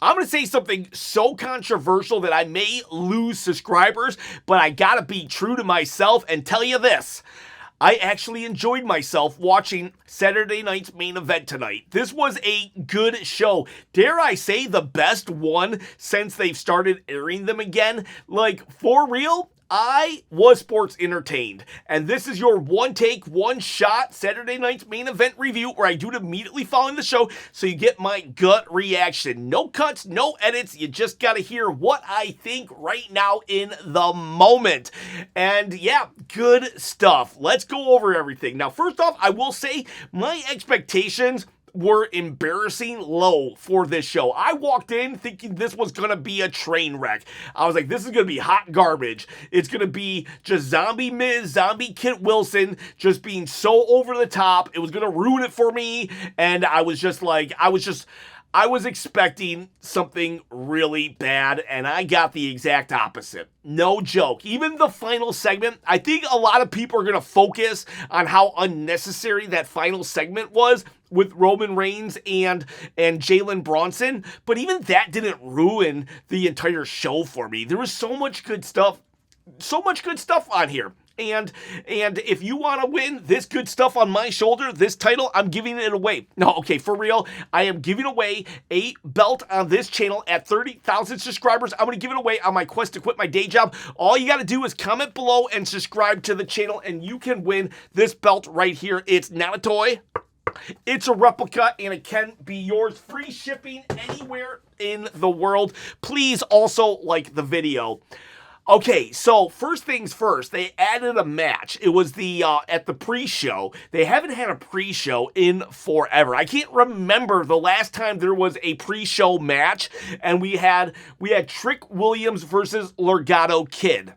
I'm going to say something so controversial that I may lose subscribers, but I got to be true to myself and tell you this. I actually enjoyed myself watching Saturday night's main event tonight. This was a good show. Dare I say the best one since they've started airing them again? Like, for real? I was sports entertained, and this is your one take, one shot Saturday night's main event review where I do it immediately following the show so you get my gut reaction. No cuts, no edits, you just gotta hear what I think right now in the moment. And yeah, good stuff. Let's go over everything. Now, first off, I will say my expectations were embarrassing low for this show. I walked in thinking this was going to be a train wreck. I was like, this is going to be hot garbage. It's going to be just zombie Miz, zombie Kit Wilson, just being so over the top. It was going to ruin it for me. And I was expecting something really bad, and I got the exact opposite. No joke. Even the final segment, I think a lot of people are going to focus on how unnecessary that final segment was with Roman Reigns and Jalen Brunson, but even that didn't ruin the entire show for me. There was so much good stuff on here. And if you want to win this good stuff on my shoulder, this title, I'm giving it away. No, okay, for real, I am giving away a belt on this channel at 30,000 subscribers. I'm going to give it away on my quest to quit my day job. All you got to do is comment below and subscribe to the channel, and you can win this belt right here. It's not a toy. It's a replica, and it can be yours. Free shipping anywhere in the world. Please also like the video. Okay, so first things first, they added a match. It was the at the pre-show. They haven't had a pre-show in forever. I can't remember the last time there was a pre-show match, and we had Trick Williams versus Legado Kid.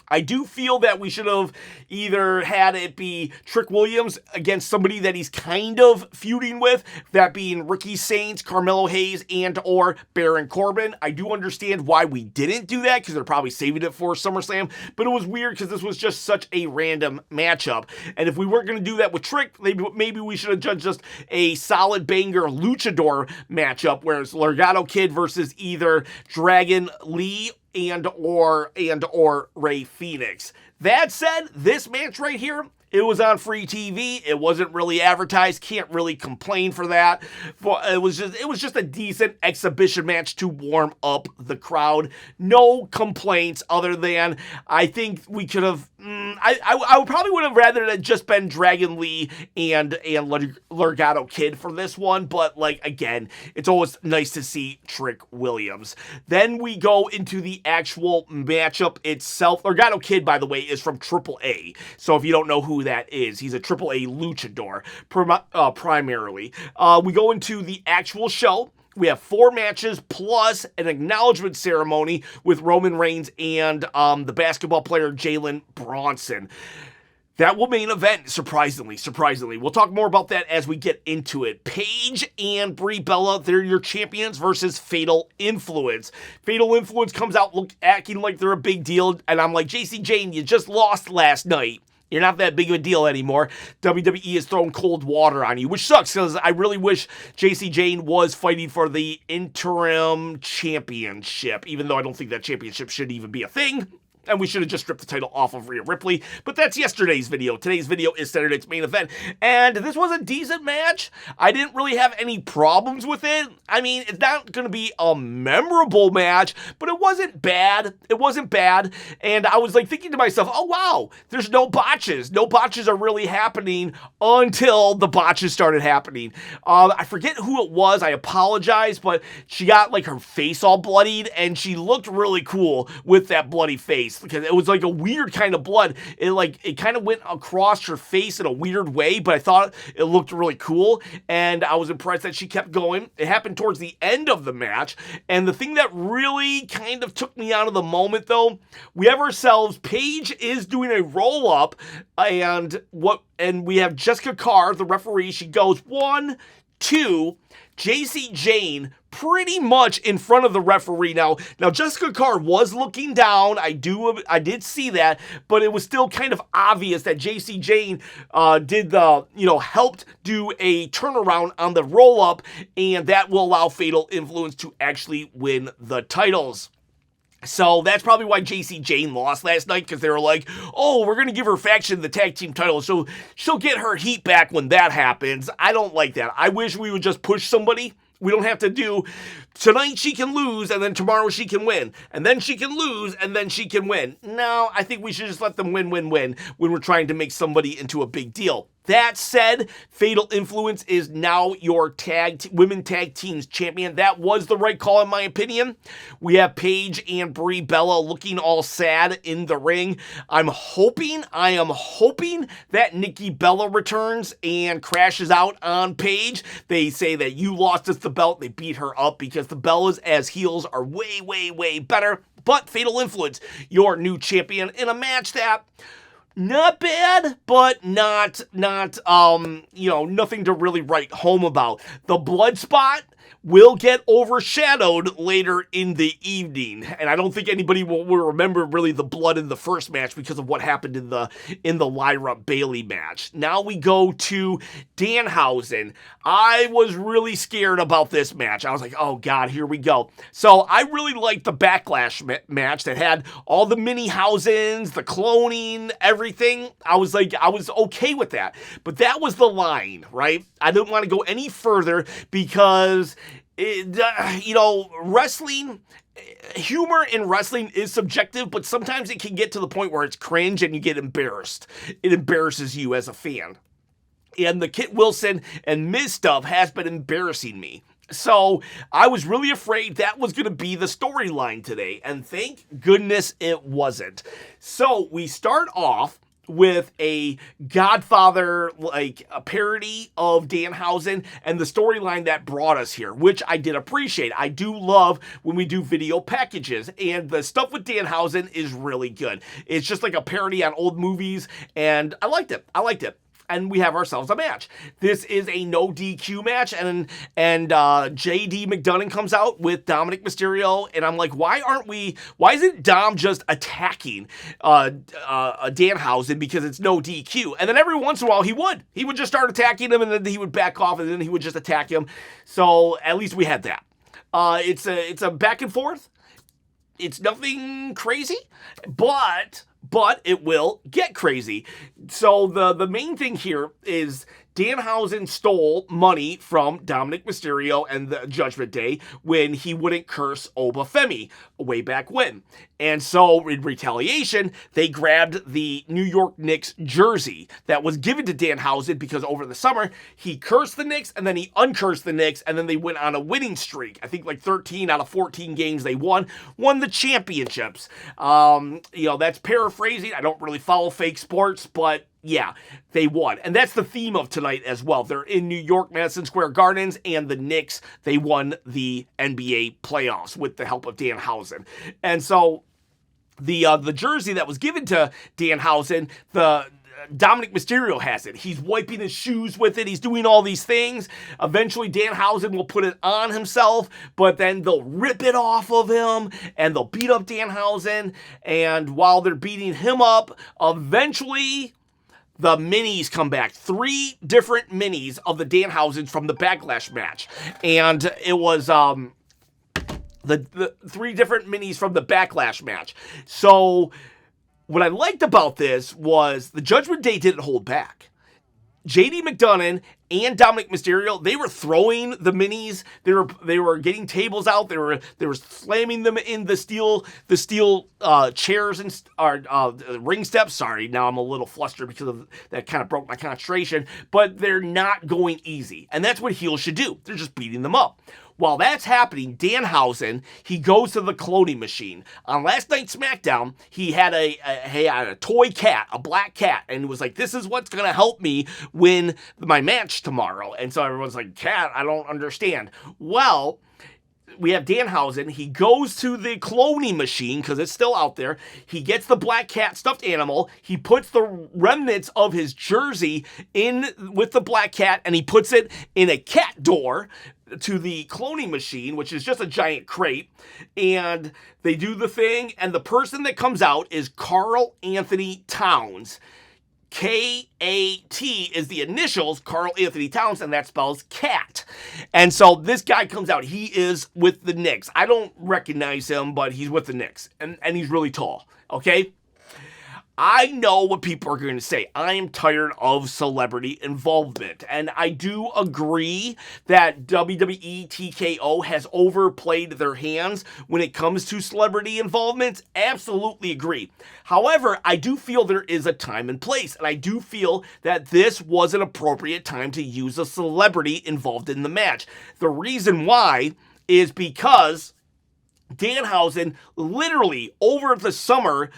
I do feel that we should have either had it be Trick Williams against somebody that he's kind of feuding with, that being Ricky Saints, Carmelo Hayes, and or Baron Corbin. I do understand why we didn't do that, because they're probably saving it for SummerSlam, but it was weird because this was just such a random matchup. And if we weren't going to do that with Trick, maybe we should have done just a solid banger luchador matchup, where it's Legado Kid versus either Dragon Lee and or Rey Fenix. That said, this match right here, it was on free TV. It wasn't really advertised. Can't really complain for that. It was just a decent exhibition match to warm up the crowd. No complaints other than I think we could have. I probably would have rather it just been Dragon Lee and Legado Kid for this one. But like again, it's always nice to see Trick Williams. Then we go into the actual matchup itself. Legado Kid, by the way, is from AAA. So if you don't know who that is, he's a AAA luchador primarily. We go into the actual show. We have 4 matches plus an acknowledgement ceremony with Roman Reigns and the basketball player Jalen Brunson. That will main event, surprisingly. We'll talk more about that as we get into it. Paige and Brie Bella, they're your champions versus Fatal Influence. Fatal Influence comes out acting like they're a big deal, and I'm like, JC Jane, you just lost last night. You're not that big of a deal anymore. WWE has thrown cold water on you, which sucks because I really wish JC Jane was fighting for the interim championship, even though I don't think that championship should even be a thing. And we should have just stripped the title off of Rhea Ripley. But that's yesterday's video. Today's video is Saturday's main event. And this was a decent match. I didn't really have any problems with it. I mean, it's not going to be a memorable match, but it wasn't bad. It wasn't bad. And I was like thinking to myself, oh wow, there's no botches. No botches are really happening until the botches started happening. I forget who it was. I apologize, but she got like her face all bloodied and she looked really cool with that bloody face. Because it was like a weird kind of blood. It kind of went across her face in a weird way, but I thought it looked really cool, and I was impressed that she kept going. It happened towards the end of the match, and the thing that really kind of took me out of the moment, though, we have ourselves, Paige is doing a roll-up, and we have Jessica Carr, the referee. She goes 1, 2, JC Jane pretty much in front of the referee. Now Jessica Carr was looking down. I did see that, but it was still kind of obvious that JC Jane helped do a turnaround on the roll up, and that will allow Fatal Influence to actually win the titles. So that's probably why JC Jane lost last night, because they were like, oh, we're going to give her faction the tag team title, so she'll get her heat back when that happens. I don't like that. I wish we would just push somebody. We don't have to do, tonight she can lose, and then tomorrow she can win. And then she can lose, and then she can win. No, I think we should just let them win when we're trying to make somebody into a big deal. That said, Fatal Influence is now your women tag teams champion. That was the right call in my opinion. We have Paige and Brie Bella looking all sad in the ring. I am hoping that Nikki Bella returns and crashes out on Paige. They say that you lost us the belt. They beat her up because the Bellas as heels are way, way, way better. But Fatal Influence, your new champion in a match that, not bad, but not nothing to really write home about. The blood spot will get overshadowed later in the evening, and I don't think anybody will remember really the blood in the first match because of what happened in the Lyra Bayley match. Now we go to Danhausen. I was really scared about this match. I was like, oh god, here we go. So I really liked the Backlash match that had all the mini Hausens, the cloning, everything. I was okay with that, but that was the line, right? I didn't want to go any further because wrestling, humor in wrestling is subjective, but sometimes it can get to the point where it's cringe and you get embarrassed. It embarrasses you as a fan. And the Kit Wilson and Miz stuff has been embarrassing me. So I was really afraid that was going to be the storyline today, and thank goodness it wasn't. So we start off with a Godfather, like a parody of Danhausen and the storyline that brought us here, which I did appreciate. I do love when we do video packages, and the stuff with Danhausen is really good. It's just like a parody on old movies, and I liked it. And we have ourselves a match. This is a no DQ match, and JD McDonagh comes out with Dominic Mysterio, and I'm like, why isn't Dom just attacking Danhausen because it's no DQ? And then every once in a while he would just start attacking him, and then he would back off, and then he would just attack him. So at least we had that. It's a back and forth. It's nothing crazy, but it will get crazy. So the main thing here is Danhausen stole money from Dominic Mysterio and the Judgment Day when he wouldn't curse Oba Femi way back when. And so in retaliation, they grabbed the New York Knicks jersey that was given to Danhausen because over the summer, he cursed the Knicks and then he uncursed the Knicks, and then they went on a winning streak. I think like 13 out of 14 games they won the championships. That's paraphrasing. I don't really follow fake sports, but yeah, they won. And that's the theme of tonight as well. They're in New York, Madison Square Gardens, and the Knicks, they won the NBA playoffs with the help of Danhausen. And so the jersey that was given to Danhausen, the Dominic Mysterio has it. He's wiping his shoes with it. He's doing all these things. Eventually, Danhausen will put it on himself, but then they'll rip it off of him, and they'll beat up Danhausen. And while they're beating him up, eventually the minis come back. 3 different minis of the Danhausens from the Backlash match. And it was the 3 different minis from the Backlash match. So what I liked about this was the Judgment Day didn't hold back. JD McDonagh and Dominic Mysterio, they were throwing the minis. They were getting tables out. They were slamming them in the steel chairs and ring steps. Sorry, now I'm a little flustered because of that. Kind of broke my concentration. But they're not going easy, and that's what heels should do. They're just beating them up. While that's happening, Danhausen, he goes to the cloning machine. On last night's SmackDown, he had a toy cat, a black cat, and was like, this is what's going to help me win my match tomorrow. And so everyone's like, cat, I don't understand. Well, we have Danhausen. He goes to the cloning machine because it's still out there. He gets the black cat stuffed animal. He puts the remnants of his jersey in with the black cat, and he puts it in a cat door. to the cloning machine, which is just a giant crate, and they do the thing, and the person that comes out is Karl-Anthony Towns. K-A-T is the initials, Karl-Anthony Towns, and that spells cat. And so this guy comes out. He is with the Knicks. I don't recognize him, but he's with the Knicks, and he's really tall, okay? I know what people are going to say. I am tired of celebrity involvement. And I do agree that WWE TKO has overplayed their hands when it comes to celebrity involvement. Absolutely agree. However, I do feel there is a time and place. And I do feel that this was an appropriate time to use a celebrity involved in the match. The reason why is because Danhausen literally over the summer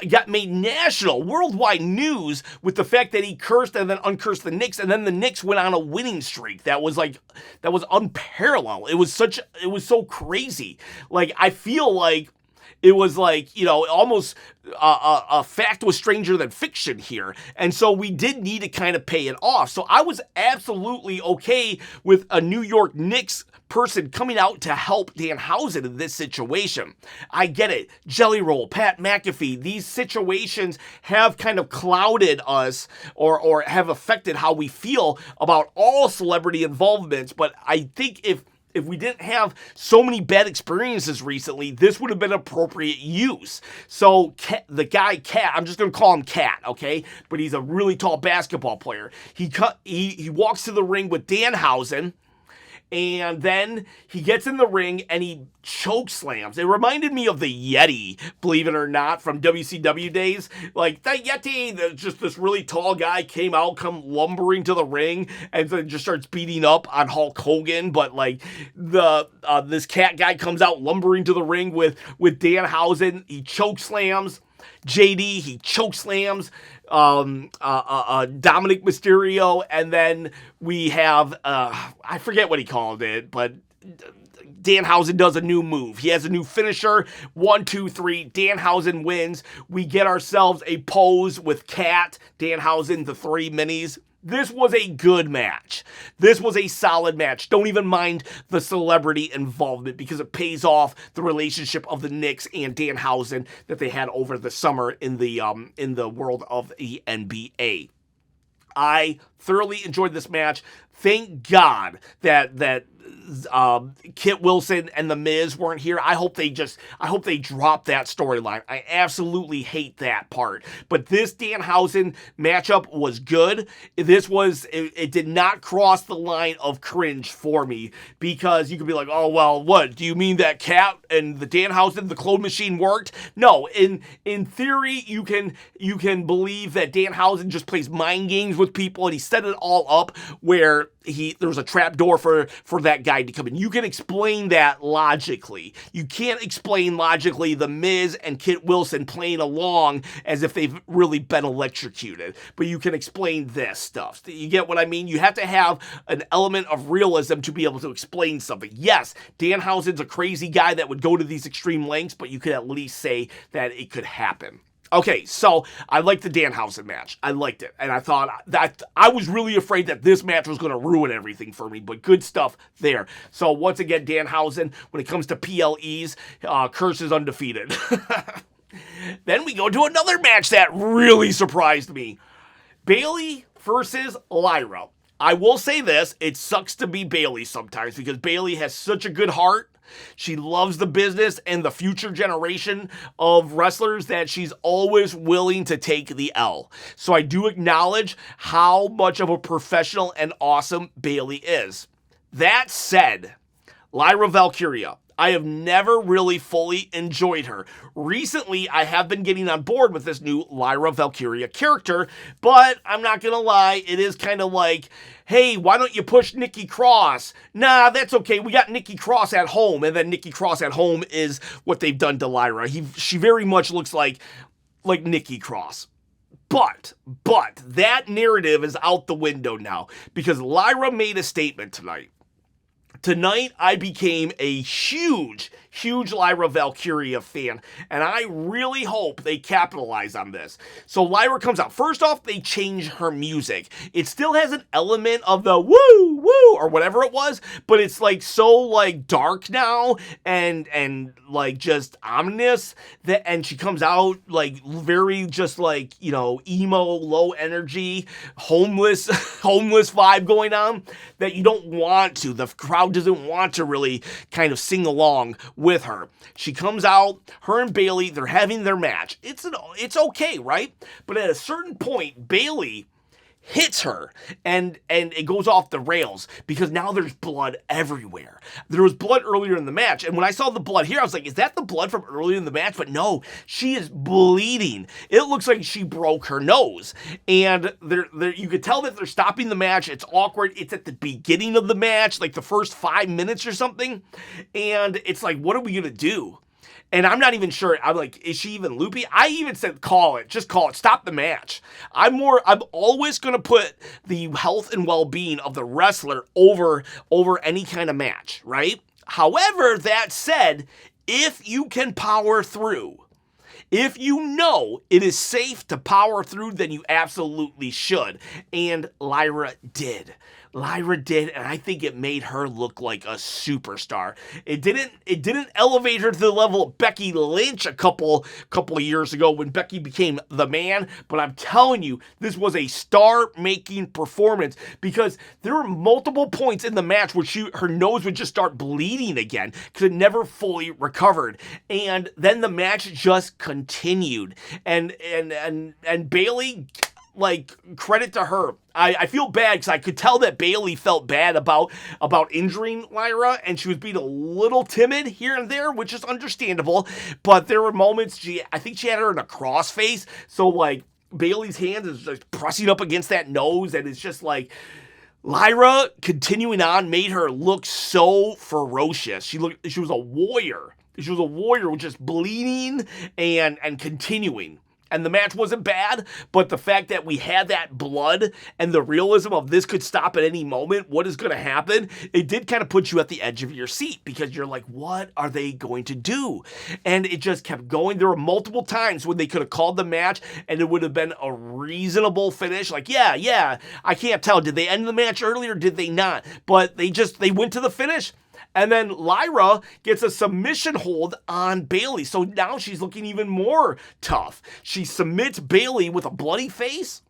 got made national, worldwide news with the fact that he cursed and then uncursed the Knicks, and then the Knicks went on a winning streak that was unparalleled. It was so crazy. Like, I feel like it was like, almost a fact was stranger than fiction here. And so we did need to kind of pay it off. So I was absolutely okay with a New York Knicks person coming out to help Danhausen in this situation. I get it. Jelly Roll, Pat McAfee, these situations have kind of clouded us or have affected how we feel about all celebrity involvements. But I think if we didn't have so many bad experiences recently, this would have been appropriate use. So the guy Cat, I'm just going to call him Cat, okay? But he's a really tall basketball player. He walks to the ring with Danhausen, and then he gets in the ring and he choke slams. It reminded me of the Yeti, believe it or not, from WCW days. Like, the Yeti, just this really tall guy came lumbering to the ring and then just starts beating up on Hulk Hogan. But like this Cat guy comes out lumbering to the ring with Danhausen. He choke slams JD, he choke slams Dominic Mysterio, and then we have I forget what he called it, but Danhausen does a new move. He has a new finisher. 1, 2, 3. Danhausen wins. We get ourselves a pose with Cat, Danhausen, the 3 minis. This was a good match. This was a solid match. Don't even mind the celebrity involvement because it pays off the relationship of the Knicks and Danhausen that they had over the summer in the world of the NBA. I thoroughly enjoyed this match. Thank God that Kit Wilson and The Miz weren't here. I hope they drop that storyline. I absolutely hate that part. But this Danhausen matchup was good. It did not cross the line of cringe for me, because you could be like, oh, well, what? Do you mean that Cat and the Danhausen, the clone machine worked? No, in theory, you can believe that Danhausen just plays mind games with people and he set it all up where there was a trap door for that guy to come in. You can explain that logically. You can't explain logically The Miz and Kit Wilson playing along as if they've really been electrocuted. But you can explain this stuff. You get what I mean? You have to have an element of realism to be able to explain something. Yes, Danhausen's a crazy guy that would go to these extreme lengths, but you could at least say that it could happen. Okay, so I liked the Danhausen match. I liked it. And I thought that I was really afraid that this match was going to ruin everything for me, but good stuff there. So once again, Danhausen, when it comes to PLEs, Curse is undefeated. Then we go to another match that really surprised me. Bayley versus Lyra. I will say this, it sucks to be Bayley sometimes because Bayley has such a good heart. She loves the business and the future generation of wrestlers that she's always willing to take the L. So I do acknowledge how much of a professional and awesome Bayley is. That said, Lyra Valkyria, I have never really fully enjoyed her. Recently, I have been getting on board with this new Lyra Valkyria character, but I'm not gonna lie, it is kind of like, hey, why don't you push Nikki Cross? Nah, that's okay, we got Nikki Cross at home, and then Nikki Cross at home is what they've done to Lyra. She very much looks like Nikki Cross. But that narrative is out the window now, because Lyra made a statement tonight. Tonight, I became a huge huge Lyra Valkyria fan, and I really hope they capitalize on this. So Lyra comes out. First off, they change her music. It still has an element of the woo, woo, or whatever it was, but it's like so like dark now and like just ominous and she comes out like very just like, you know, emo, low energy, homeless vibe going on that you don't want to. The crowd doesn't want to really kind of sing along with her. She comes out, her and Bayley, they're having their match. It's okay, right? But at a certain point, Bayley hits her and it goes off the rails because now there's blood everywhere. There was blood earlier in the match, and when I saw the blood here, I was like, is that the blood from earlier in the match? But no, she is bleeding. It looks like she broke her nose, and you could tell that they're stopping the match. It's awkward. It's at the beginning of the match, like the first 5 minutes or something, and it's like, what are we gonna do? And I'm not even sure. I'm like, is she even loopy? I even said, just call it, stop the match. I'm always going to put the health and well-being of the wrestler over any kind of match, right? However, that said, if you can power through, if you know it is safe to power through, then you absolutely should. And Lyra did. And I think it made her look like a superstar. It didn't elevate her to the level of Becky Lynch a couple of years ago when Becky became the man, but I'm telling you, this was a star-making performance because there were multiple points in the match where her nose would just start bleeding again because it never fully recovered. And then the match just continued. And Bayley, like, credit to her. I feel bad because I could tell that Bayley felt bad about injuring Lyra, and she was being a little timid here and there, which is understandable. But there were moments I think she had her in a crossface, so like Bayley's hand is just pressing up against that nose, and it's just like Lyra continuing on made her look so ferocious. She was a warrior. She was a warrior, just bleeding and continuing. And the match wasn't bad, but the fact that we had that blood and the realism of this could stop at any moment, what is going to happen, it did kind of put you at the edge of your seat because you're like, what are they going to do? And it just kept going. There were multiple times when they could have called the match and it would have been a reasonable finish. Like, yeah, I can't tell. Did they end the match early or did they not? But they went to the finish. And then Lyra gets a submission hold on Bayley. So now she's looking even more tough. She submits Bayley with a bloody face.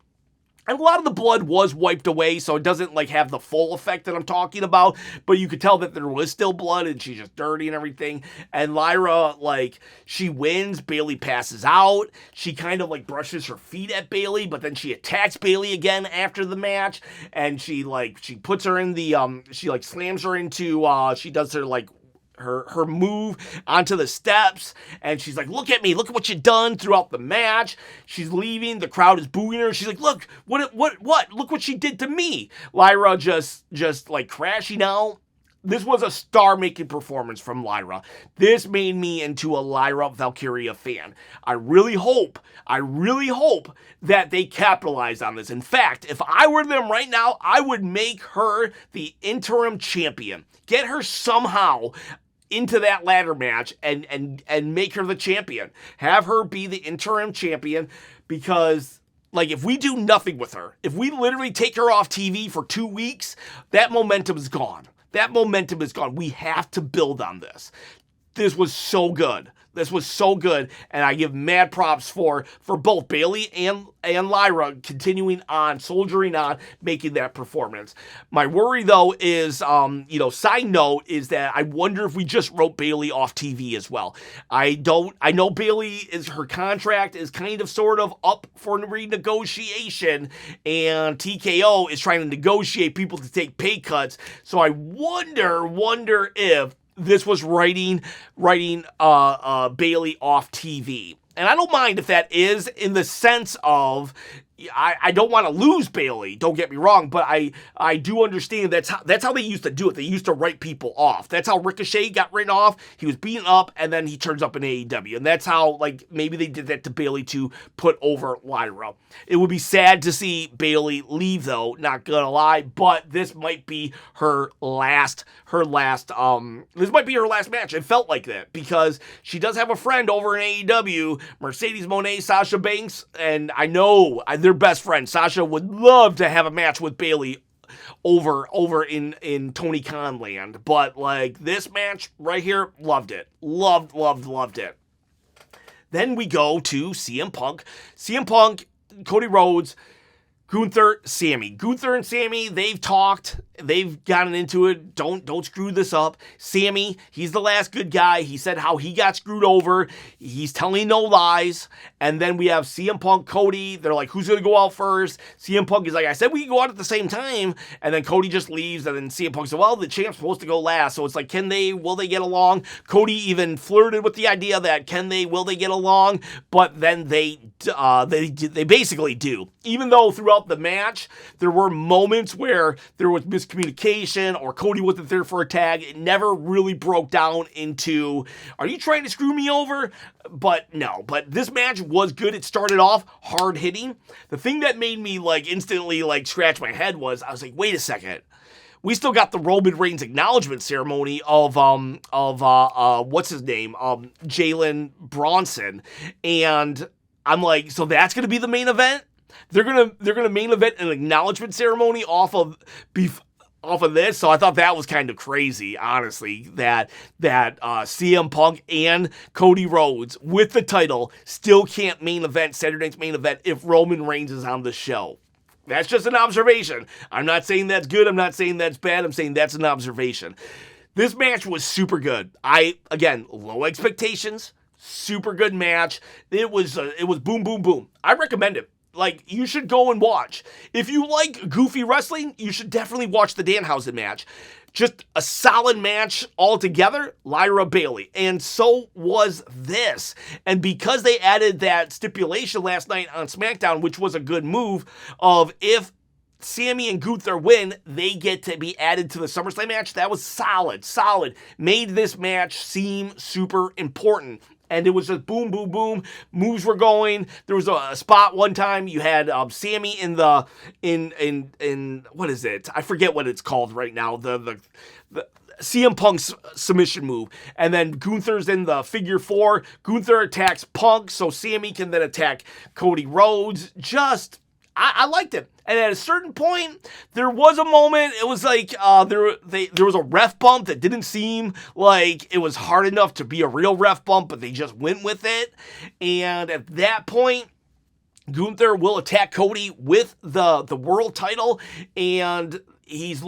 And a lot of the blood was wiped away, so it doesn't like have the full effect that I'm talking about. But you could tell that there was still blood and she's just dirty and everything. And Lyra, like, she wins. Bayley passes out. She kind of like brushes her feet at Bayley, but then she attacks Bayley again after the match. And she puts her in the, she like slams her into, she does her like, her move onto the steps, and she's like, look at me, look at what you've done throughout the match. She's leaving, the crowd is booing her. She's like, look, what, look what she did to me. Lyra just like crashing out. This was a star-making performance from Lyra. This made me into a Lyra Valkyria fan. I really hope that they capitalize on this. In fact, if I were them right now, I would make her the interim champion. Get her somehow into that ladder match and make her the champion. Have her be the interim champion because, like, if we do nothing with her, if we literally take her off TV for 2 weeks, that momentum is gone. We have to build on this. This was so good. And I give mad props for both Bayley and Lyra continuing on, soldiering on, making that performance. My worry, though, is, side note, is that I wonder if we just wrote Bayley off TV as well. I know her contract is kind of sort of up for renegotiation, and TKO is trying to negotiate people to take pay cuts. So I wonder if this was writing Bayley off TV. And I don't mind if that is in the sense of I don't want to lose Bayley, don't get me wrong, but I do understand that's how they used to do it. They used to write people off. That's how Ricochet got written off. He was beaten up, and then he turns up in AEW. And that's how, like, maybe they did that to Bayley to put over Lyra. It would be sad to see Bayley leave, though, not gonna lie, but this might be her last this might be her last match. It felt like that, because she does have a friend over in AEW, Mercedes Moné, Sasha Banks, and I know they're best friends. Sasha would love to have a match with Bayley over in Tony Khan land, but like this match right here, loved it. Loved it. Then we go to CM Punk, Cody Rhodes, Gunther, Sami. Gunther and Sami, they've talked. They've gotten into it. Don't screw this up. Sami, he's the last good guy. He said how he got screwed over. He's telling no lies. And then we have CM Punk, Cody. They're like, who's going to go out first? CM Punk is like, I said we can go out at the same time. And then Cody just leaves. And then CM Punk said, well, the champ's supposed to go last. So it's like, will they get along? Cody even flirted with the idea that will they get along? But then they basically do. Even though throughout the match, there were moments where there was miscommunication or Cody wasn't there for a tag. It never really broke down into, are you trying to screw me over? But no, but this match was good. It started off hard hitting. The thing that made me like instantly like scratch my head was, I was like, wait a second. We still got the Roman Reigns acknowledgement ceremony of what's his name? Jalen Brunson. And I'm like, so that's going to be the main event? They're gonna main event an acknowledgement ceremony off of this. So I thought that was kind of crazy, honestly, that CM Punk and Cody Rhodes with the title still can't main event Saturday night's main event if Roman Reigns is on the show. That's just an observation. I'm not saying that's good. I'm not saying that's bad. I'm saying that's an observation. This match was super good. Again, low expectations, super good match. It was boom, boom, boom. I recommend it. Like, you should go and watch. If you like goofy wrestling, you should definitely watch the Danhausen match. Just a solid match altogether, Lyra Bayley. And so was this. And because they added that stipulation last night on SmackDown, which was a good move, of if Sami and Gunther win, they get to be added to the SummerSlam match. That was solid. Made this match seem super important. And it was just boom, boom, boom. Moves were going. There was a spot one time you had Sami in what is it? I forget what it's called right now. The CM Punk's submission move. And then Gunther's in the figure four. Gunther attacks Punk, so Sami can then attack Cody Rhodes. I liked it. And at a certain point, there was a moment, it was like there was a ref bump that didn't seem like it was hard enough to be a real ref bump, but they just went with it. And at that point, Gunther will attack Cody with the world title, and he's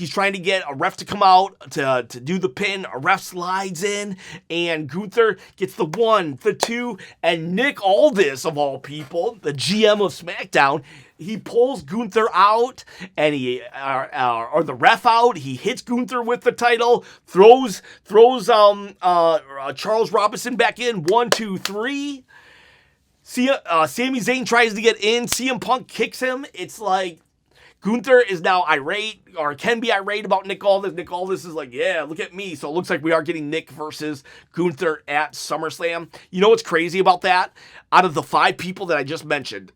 trying to get a ref to come out to do the pin. A ref slides in, and Gunther gets the 1, the 2, and Nick Aldis, of all people, the GM of SmackDown, he pulls Gunther out, and or the ref out. He hits Gunther with the title, throws Charles Robinson back in. 1, 2, 3. Sami Zayn tries to get in. CM Punk kicks him. It's like Gunther is now irate, or can be irate about Nick Aldis. Nick Aldis is like, yeah, look at me. So it looks like we are getting Nick versus Gunther at SummerSlam. You know what's crazy about that? Out of the 5 people that I just mentioned,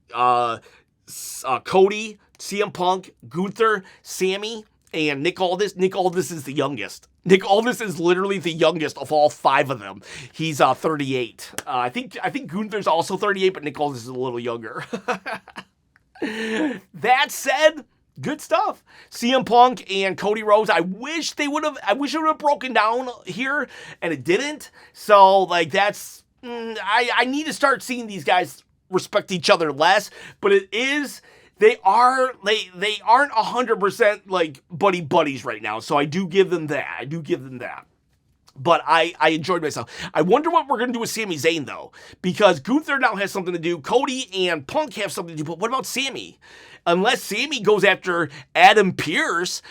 Cody, CM Punk, Gunther, Sami, and Nick Aldis. Nick Aldis is the youngest. Nick Aldis is literally the youngest of all 5 of them. He's 38. I think Gunther's also 38, but Nick Aldis is a little younger. That said, good stuff. CM Punk and Cody Rhodes. I wish it would have broken down here, and it didn't. So like that's I need to start seeing these guys respect each other less. But they aren't 100% like buddies right now. So I do give them that. But I enjoyed myself. I wonder what we're going to do with Sami Zayn, though, because Gunther now has something to do. Cody and Punk have something to do, but what about Sami? Unless Sami goes after Adam Pearce,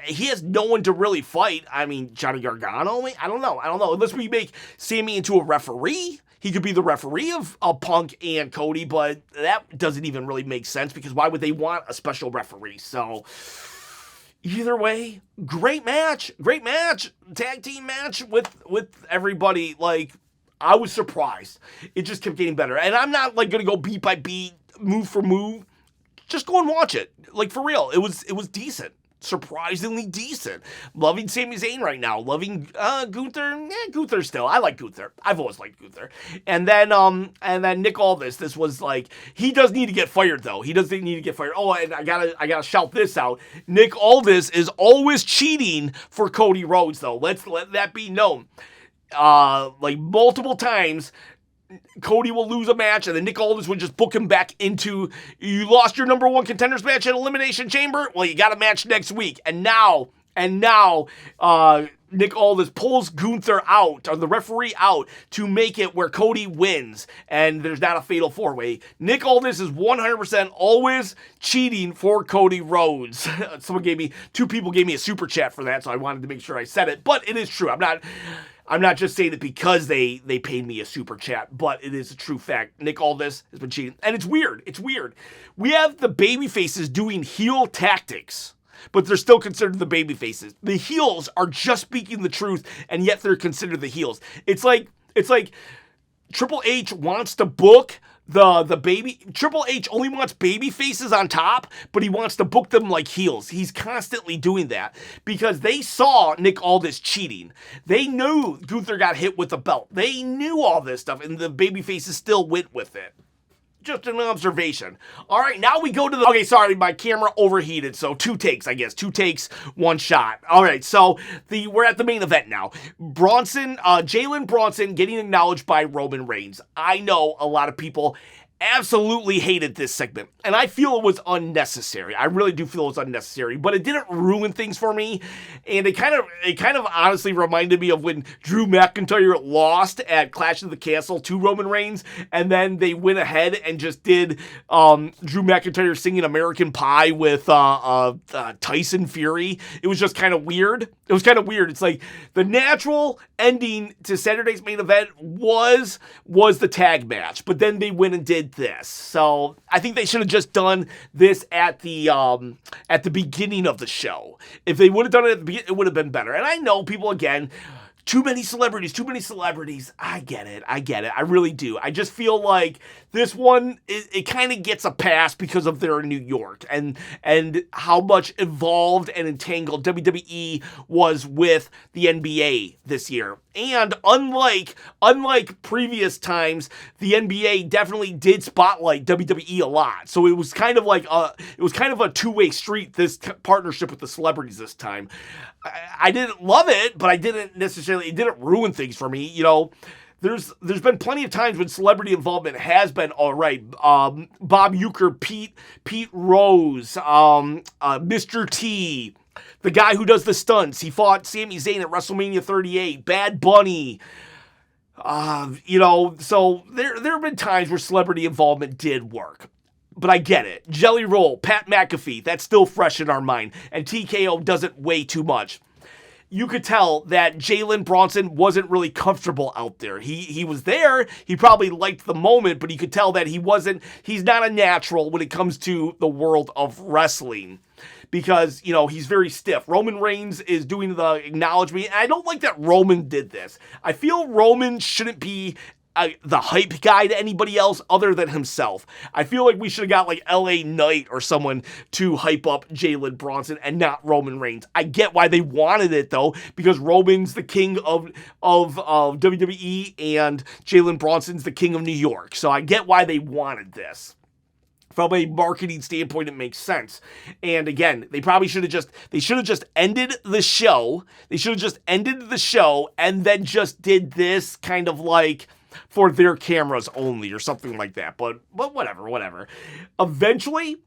he has no one to really fight. I mean, Johnny Gargano? I don't know. Unless we make Sami into a referee. He could be the referee of Punk and Cody, but that doesn't even really make sense because why would they want a special referee? So, either way, great match. Tag team match with everybody. Like, I was surprised. It just kept getting better. And I'm not, like, going to go beat by beat, move for move. Just go and watch it. Like, for real. It was decent. Surprisingly decent. Loving Sami Zayn right now. Loving Gunther. Gunther still. I like Gunther. I've always liked Gunther. And then Nick Aldis. This was like, he does need to get fired though. He doesn't need to get fired. Oh, and I gotta shout this out. Nick Aldis is always cheating for Cody Rhodes though. Let's let that be known. Like multiple times, Cody will lose a match, and then Nick Aldis would just book him back into, you lost your number one contenders match at Elimination Chamber? Well, you got a match next week. And now, Nick Aldis pulls Gunther out, or the referee out, to make it where Cody wins, and there's not a fatal four-way. Nick Aldis is 100% always cheating for Cody Rhodes. Two people gave me a super chat for that, so I wanted to make sure I said it, but it is true. I'm not just saying it because they paid me a super chat, but it is a true fact. Nick Aldis has been cheating. And it's weird. We have the babyfaces doing heel tactics, but they're still considered the babyfaces. The heels are just speaking the truth, and yet they're considered the heels. It's like Triple H wants to book the baby. Triple H only wants baby faces on top, but he wants to book them like heels. He's constantly doing that because they saw Nick Aldis cheating. They knew Gunther got hit with a belt. They knew all this stuff, and the baby faces still went with it. Just an observation. All right, now we go to the... Okay, sorry, my camera overheated, so 2 takes, I guess. 2 takes, 1 shot. All right, so we're at the main event now. Jalen Brunson getting acknowledged by Roman Reigns. I know a lot of people absolutely hated this segment, and I feel it was unnecessary. I really do feel it was unnecessary, but it didn't ruin things for me, and it kind of honestly reminded me of when Drew McIntyre lost at Clash of the Castle to Roman Reigns, and then they went ahead and just did Drew McIntyre singing American Pie with Tyson Fury. It was just kind of weird. It's like the natural ending to Saturday's main event was the tag match, but then they went and did this. So I think they should have just done this at the beginning of the show. If they would have done it at the beginning, it would have been better. And I know people, again, too many celebrities. I get it. I really do. I just feel like this one, it kind of gets a pass because of their New York and how much involved and entangled WWE was with the NBA this year. And unlike previous times, the NBA definitely did spotlight WWE a lot. So it was kind of like a two-way street, this partnership with the celebrities this time. I didn't love it, but it didn't ruin things for me. You know, there's been plenty of times when celebrity involvement has been all right. Bob Uecker, Pete Rose, Mr. T, the guy who does the stunts. He fought Sami Zayn at WrestleMania 38. Bad Bunny. So there have been times where celebrity involvement did work. But I get it. Jelly Roll, Pat McAfee, that's still fresh in our mind. And TKO does it way too much. You could tell that Jalen Brunson wasn't really comfortable out there. He was there. He probably liked the moment, but you could tell that he's not a natural when it comes to the world of wrestling. Because, he's very stiff. Roman Reigns is doing the acknowledgement. And I don't like that Roman did this. I feel Roman shouldn't be the hype guy to anybody else other than himself. I feel like we should have got like LA Knight or someone to hype up Jalen Brunson and not Roman Reigns. I get why they wanted it though, because Roman's the king of WWE and Jalen Brunson's the king of New York. So I get why they wanted this. From a marketing standpoint, it makes sense. And again, they should have just ended the show. They should have just ended the show and then just did this kind of like for their cameras only or something like that. But whatever. Eventually,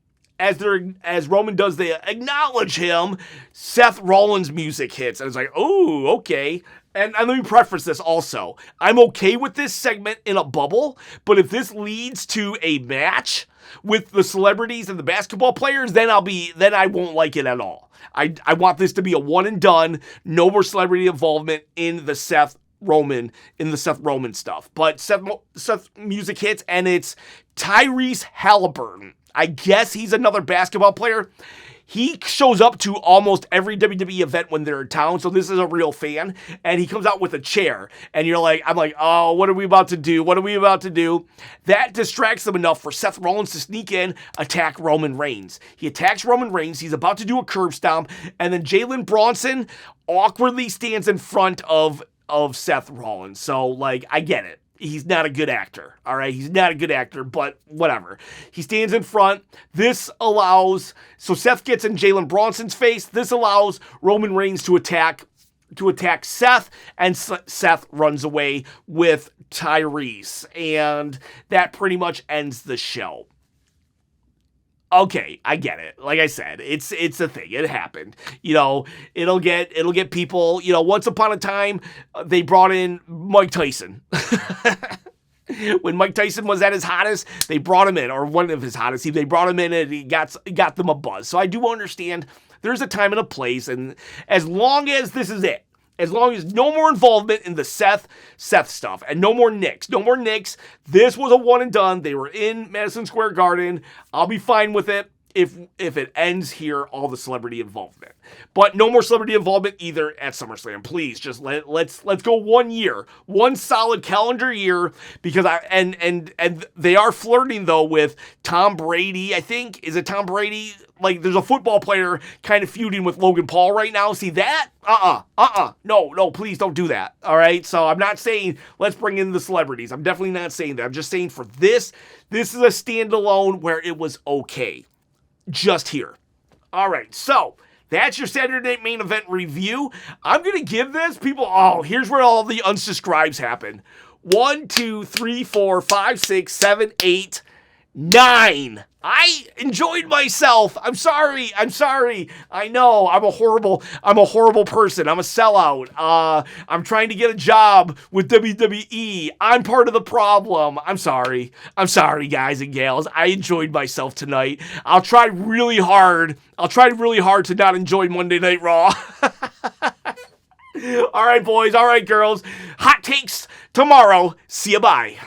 as Roman does, they acknowledge him. Seth Rollins' music hits, and it's like, oh, okay. and let me preface this also. I'm okay with this segment in a bubble, but if this leads to a match with the celebrities and the basketball players, then I won't like it at all. I want this to be a one and done, no more celebrity involvement in the Seth Roman stuff. But Seth music hits, and it's Tyrese Halliburton. I guess he's another basketball player. He shows up to almost every WWE event when they're in town, so this is a real fan, and he comes out with a chair, and I'm like, oh, what are we about to do? What are we about to do? That distracts them enough for Seth Rollins to sneak in, attack Roman Reigns. He attacks Roman Reigns, he's about to do a curb stomp, and then Jalen Brunson awkwardly stands in front of Seth Rollins. So, I get it. He's not a good actor, all right? He's not a good actor, but whatever. He stands in front. So Seth gets in Jalen Bronson's face. This allows Roman Reigns to attack Seth, and Seth runs away with Tyrese. And that pretty much ends the show. Okay, I get it. Like I said, it's a thing. It happened. It'll get people, once upon a time, they brought in Mike Tyson. When Mike Tyson was at his hottest, they brought him in, or one of his hottest. They brought him in, and he got them a buzz. So I do understand there's a time and a place, and as long as this is it, as long as no more involvement in the Seth stuff, and no more Knicks. This was a one and done. They were in Madison Square Garden. I'll be fine with it if it ends here, all the celebrity involvement. But no more celebrity involvement either at SummerSlam. Please, just let's go 1 year, one solid calendar year, because and they are flirting though with Tom Brady. I think, is it Tom Brady? There's a football player kind of feuding with Logan Paul right now. See that? No, please don't do that. All right. So I'm not saying let's bring in the celebrities. I'm definitely not saying that. I'm just saying for this is a standalone where it was okay. Just here. All right. So that's your Saturday Night Main Event review. I'm going to give this here's where all the unsubscribes happen. 1, 2, 3, 4, 5, 6, 7, 8, 9. I enjoyed myself. I'm sorry. I know I'm a horrible person. I'm a sellout. I'm trying to get a job with WWE. I'm part of the problem. I'm sorry, guys and gals. I enjoyed myself tonight. I'll try really hard to not enjoy Monday Night Raw. All right, boys. All right, girls. Hot takes tomorrow. See you. Bye.